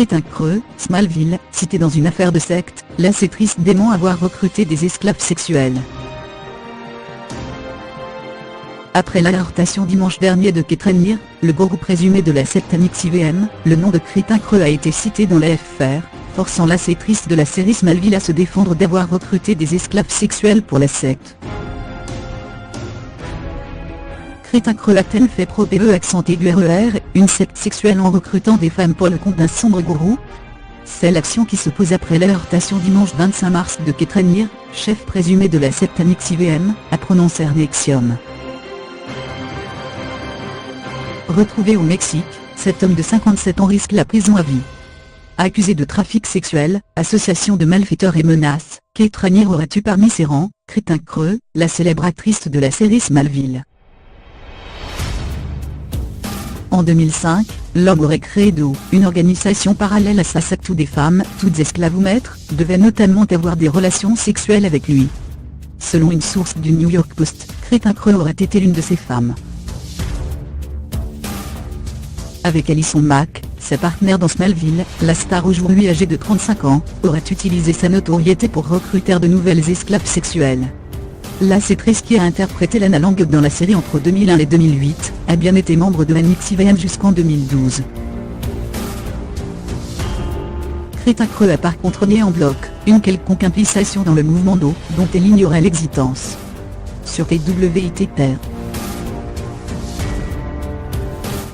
Crétin creux, Smallville, cité dans une affaire de secte, la sétrice dément avoir recruté des esclaves sexuels. Après l'arrestation dimanche dernier de Ketrenir, le gourou présumé de la secte NXIVM, le nom de Crétin creux a été cité dans la FR, forçant la sétrice de la série Smallville à se défendre d'avoir recruté des esclaves sexuels pour la secte. Crétin creux a-t-elle fait pro-PE accent aigu RER, une secte sexuelle en recrutant des femmes pour le compte d'un sombre gourou? C'est l'action qui se pose après l'arrestation dimanche 25 mars de Ketrenir, chef présumé de la secte NXIVM, a prononcé NXIVM. Retrouvé au Mexique, cet homme de 57 ans risque la prison à vie. Accusé de trafic sexuel, association de malfaiteurs et menaces, Ketrenir aurait eu parmi ses rangs, Crétin creux, la célèbre actrice de la série Smallville. En 2005, l'homme aurait créé une organisation parallèle à sa secte où des femmes, toutes esclaves ou maîtres, devaient notamment avoir des relations sexuelles avec lui. Selon une source du New York Post, Crétin creux aurait été l'une de ces femmes. Avec Alison Mack, sa partenaire dans Smallville, la star aujourd'hui âgée de 35 ans, aurait utilisé sa notoriété pour recruter de nouvelles esclaves sexuelles. La sétrice qui a interprété Lana Lang dans la série entre 2001 et 2008, a bien été membre de NXIVM jusqu'en 2012. Crétin creux a par contre nié en bloc une quelconque implication dans le mouvement dont elle ignorait l'existence. Sur PWIT.fr,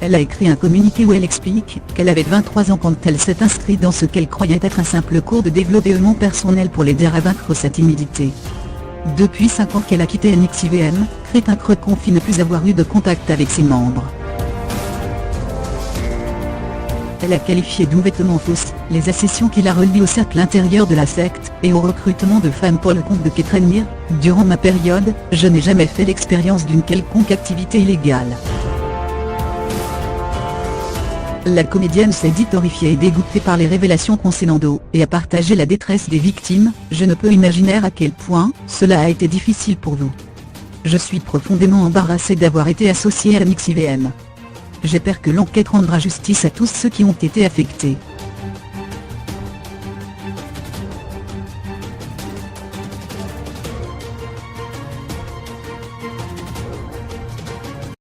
elle a écrit un communiqué où elle explique qu'elle avait 23 ans quand elle s'est inscrite dans ce qu'elle croyait être un simple cours de développement personnel pour l'aider à vaincre sa timidité. Depuis 5 ans qu'elle a quitté NXIVM, Crétin creux confie ne plus avoir eu de contact avec ses membres. Elle a qualifié d'ouvertement fausses les accessions qui la relient au cercle intérieur de la secte, et au recrutement de femmes pour le compte de Ketrenir. Durant ma période, je n'ai jamais fait l'expérience d'une quelconque activité illégale. La comédienne s'est dite horrifiée et dégoûtée par les révélations concernant et a partagé la détresse des victimes. Je ne peux imaginer à quel point cela a été difficile pour vous. Je suis profondément embarrassée d'avoir été associée à NXIVM. J'espère que l'enquête rendra justice à tous ceux qui ont été affectés.